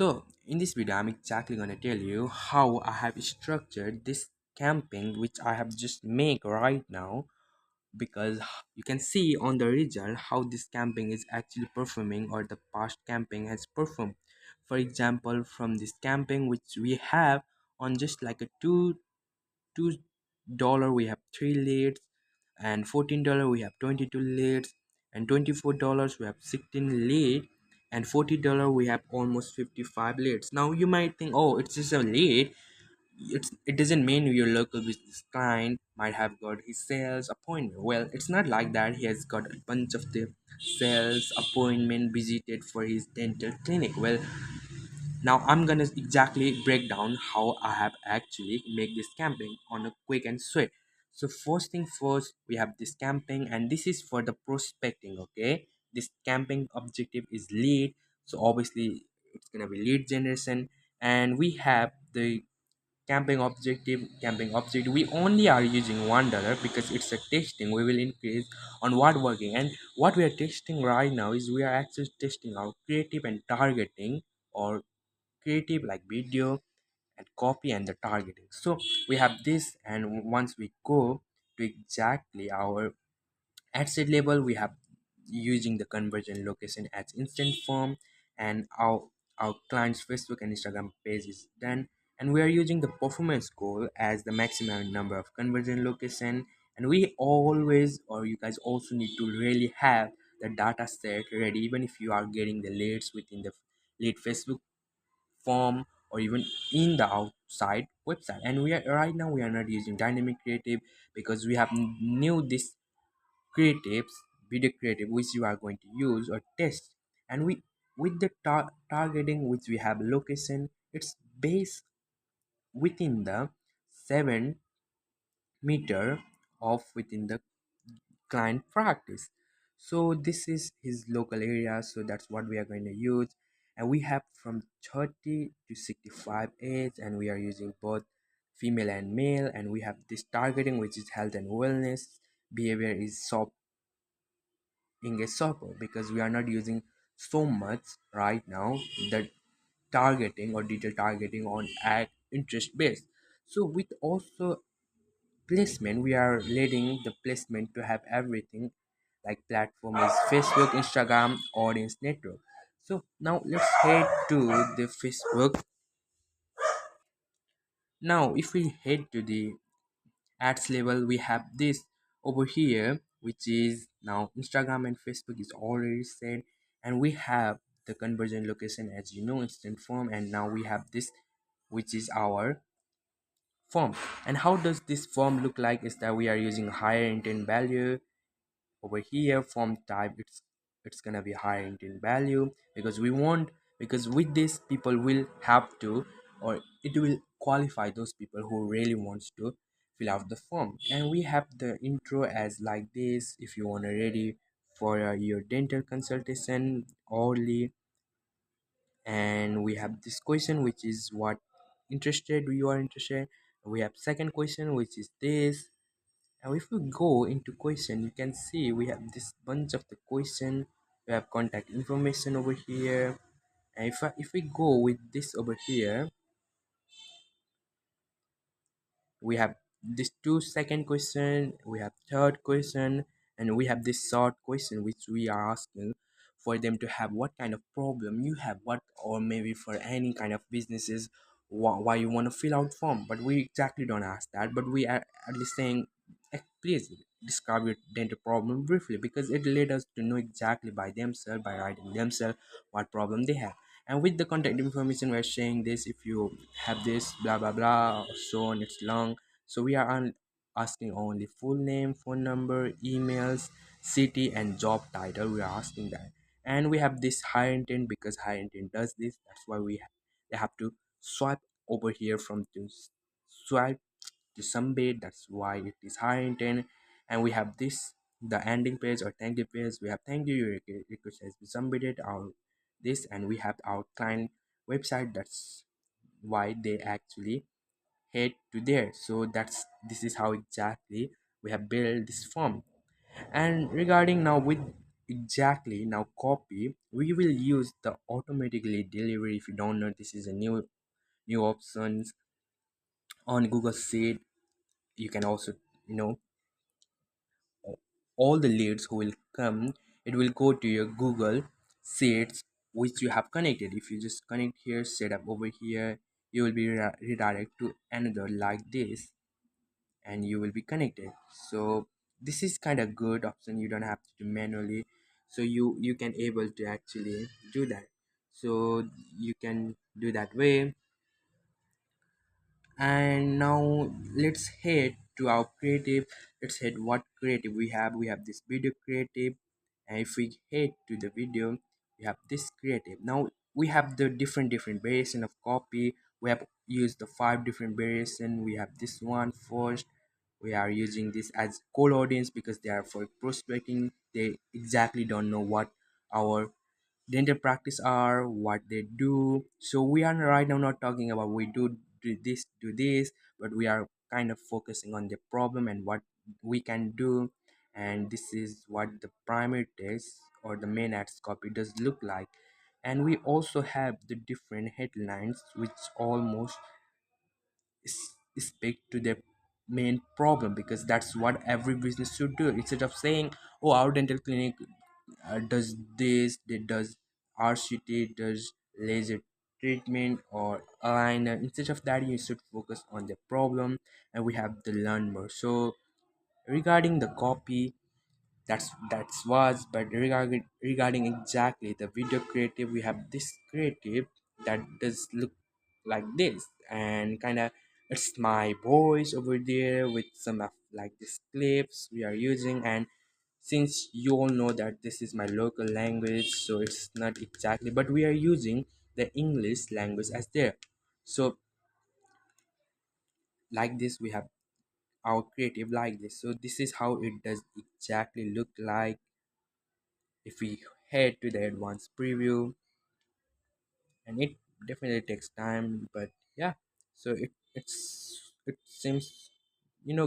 So, in this video, I'm exactly going to tell you how I have structured this camping, which I have just made right now, because you can see on the result how this camping is actually performing or the past camping has performed. For example, from this camping which we have on just like a $2 we have 3 leads, and $14 we have 22 leads, and $24 we have 16 lead, and $40 we have almost 55 leads. Now you might think, oh, it's just a lead. It doesn't mean your local business client might have got his sales appointment. Well, it's not like that. He has got a bunch of the sales appointment visited for his dental clinic. Well, now I'm gonna exactly break down how I have actually make this camping on a quick and sweet. So first thing first, we have this camping, and this is for the prospecting. Okay, this camping objective is lead, so obviously it's gonna be lead generation. And we have the camping objective, we only are using $1 because it's a testing. We will increase on what working, and what we are testing right now is we are actually testing our creative and targeting, or creative like video and copy and the targeting. So we have this, and once we go to exactly our at set level, we have using the conversion location as instant form, and our client's Facebook and Instagram page is done, and we are using the performance goal as the maximum number of conversion location. And we always, or you guys also need to really have the data set ready, even if you are getting the leads within the lead Facebook form or even in the outside website. And we are right now we are not using dynamic creative because we have new this creatives video creative which you are going to use or test. And we with the targeting which we have location, it's based within the 7 meter of within the client practice. So this is his local area, so that's what we are going to use. And we have from 30 to 65 age, and we are using both female and male. And we have this targeting which is health and wellness. Behavior is shop in a circle because we are not using so much right now the targeting or detail targeting on ad interest based. So with also placement, we are letting the placement to have everything like platform is Facebook, Instagram, audience network. So now let's head to the Facebook. Now if we head to the ads level, we have this over here which is now Instagram and Facebook is already set, and we have the conversion location as you know instant form, and now we have this which is our form. And how does this form look like is that we are using higher intent value over here. Form type, it's gonna be higher intent value because we want, because with this people will have to, or it will qualify those people who really wants to fill out the form. And we have the intro as like this if you want to ready for your dental consultation hourly. And we have this question which is what interested you are interested. We have second question which is this. Now, if we go into question, you can see we have this bunch of the question. We have contact information over here. And if we go with this over here, we have this 2 second question, we have third question, and we have this short question which we are asking for them to have what kind of problem you have, what, or maybe for any kind of businesses, why you want to fill out form. But we exactly don't ask that, but we are at least saying, please describe your dental problem briefly, because it led us to know exactly by themselves, by writing themselves what problem they have. And with the contact information we're saying this, if you have this blah blah blah or so on, it's long. So we are asking only full name, phone number, emails, city, and job title. We are asking that. And we have this high intent because high intent does this. That's why they have to swipe over here from to swipe to submit. That's why it is high intent. And we have this the ending page or thank you page. We have thank you, your request has been submitted, our this. And we have our client website. That's why they actually head to there. So this is how exactly we have built this form. And regarding now with exactly now copy, we will use the automatically delivery. If you don't know, this is a new options on Google Sheet. You can also, you know, all the leads who will come, it will go to your Google Sheets which you have connected. If you just connect here, set up over here, you will be redirect to another like this, and you will be connected. So this is kind of good option, you don't have to do manually. So you can able to actually do that. So you can do that way. And now let's head to our creative. Let's head what creative we have this video creative. And if we head to the video, we have this creative. Now we have the different variation of copy. We have used the 5 different variation. We have this one first. We are using this as cold audience because they are for prospecting. They exactly don't know what our dental practice are, what they do. So we are right now not talking about we do this, but we are kind of focusing on the problem and what we can do. And this is what the primary text or the main ads copy does look like. And we also have the different headlines which almost speak to the main problem, because that's what every business should do. Instead of saying, oh, our dental clinic does this, it does RCT, does laser treatment or aligner. Instead of that, you should focus on the problem, and we have the learn more. So regarding the copy, that's was. But regarding exactly the video creative, we have this creative that does look like this, and kind of it's my voice over there with some of like these clips we are using. And since you all know that this is my local language, so it's not exactly, but we are using the English language as there. So like this, we have our creative like this. So this is how it does exactly look like. If we head to the advanced preview, and it definitely takes time, but yeah. So it seems,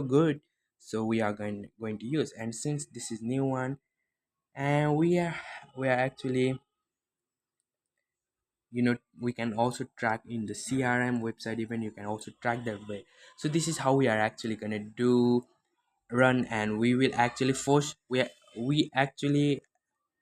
good. So we are going to use. And since this is new one, and we are actually, we can also track in the CRM website. Even you can also track that way. So this is how we are actually gonna do run. And we will actually force, we actually,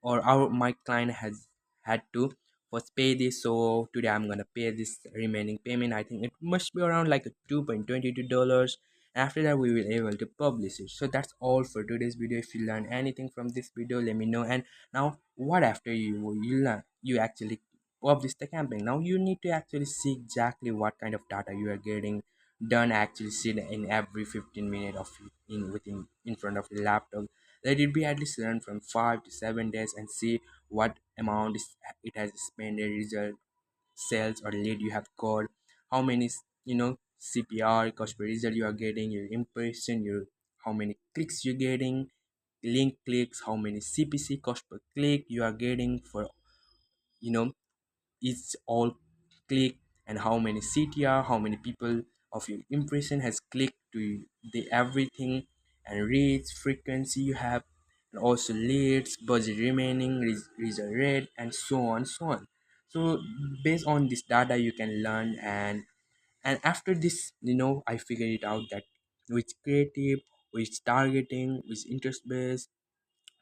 or our my client has had to first pay this. So today I'm gonna pay this remaining payment. I think it must be around like a $2.22. After that, we will able to publish it. So that's all for today's video. If you learn anything from this video, let me know. And now what after you learn, you actually publish the campaign. Now you need to actually see exactly what kind of data you are getting done. Actually see in every 15 minutes of in front of the laptop. Let it be at least run from 5 to 7 days and see what amount it has spent, a result, sales or lead you have got, how many CPR, cost per result, you are getting, your impression, your how many clicks you're getting, link clicks, how many CPC, cost per click, you are getting for you know each all click, and how many CTR, how many people of your impression has clicked to the everything, and reads, frequency you have, and also leads, budget remaining, result rate, and so on, so on. So based on this data, you can learn. And after this, I figured it out that which creative, which targeting, which interest based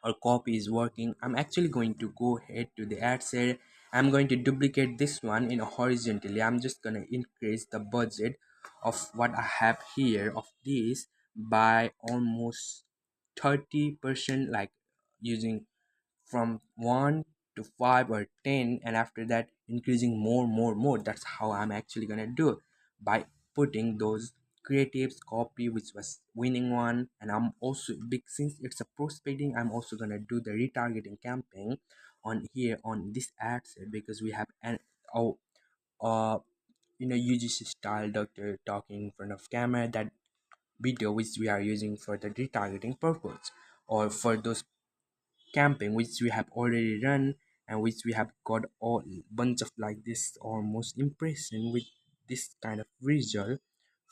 or copy is working. I'm actually going to go ahead to the ad set. I'm going to duplicate this one in a horizontally. I'm just going to increase the budget of what I have here of this by almost 30%, like using from 1 to 5 or 10, and after that increasing more. That's how I'm actually gonna do it, by putting those creatives copy which was winning one. And I'm also big, since it's a prospecting, I'm also gonna do the retargeting campaign on here on this ad set, because we have an oh uh UGC style doctor talking in front of camera, that video which we are using for the retargeting purpose, or for those camping which we have already run, and which we have got all bunch of like this almost impression with this kind of result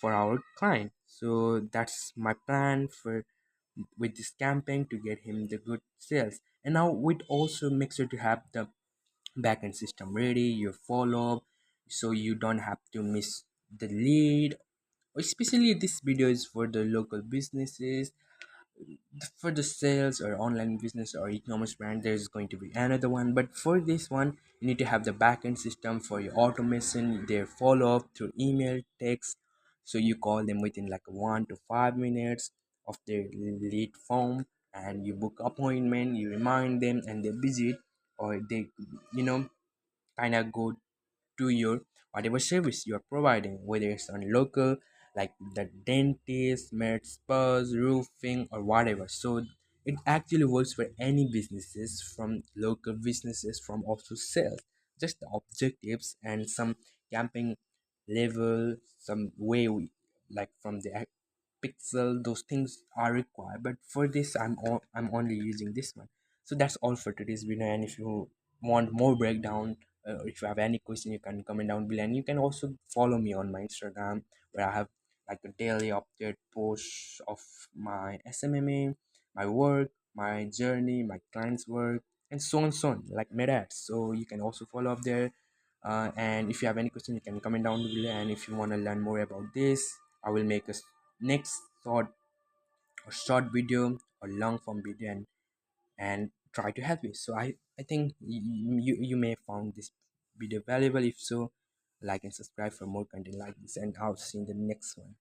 for our client. So that's my plan for with this campaign to get him the good sales. And now we'd also make sure to have the backend system ready, your follow up, so you don't have to miss the lead. Especially this video is for the local businesses, for the sales or online business or e-commerce brand. There's going to be another one, but for this one you need to have the backend system for your automation, their follow-up through email, text, so you call them within like 1 to 5 minutes of their lead form, and you book appointment, you remind them, and they visit, or they, you know, kind of go to your whatever service you are providing, whether it's on local like the dentist, med spas, roofing, or whatever. So it actually works for any businesses, from local businesses, from also sales. Just the objectives and some camping level, some way we, like from the pixel, those things are required. But for this I'm only using this one. So that's all for today's video, and if you want more breakdown, if you have any question, you can comment down below, and you can also follow me on my Instagram, where I have like a daily update post of my SMMA, my work, my journey, my clients work, and so on, like meta ads. So you can also follow up there. And if you have any question, you can comment down below, and if you want to learn more about this, I will make a next short video or long form video, and try to help you. So I think you may have found this video valuable. If so, like and subscribe for more content like this, and I'll see you in the next one.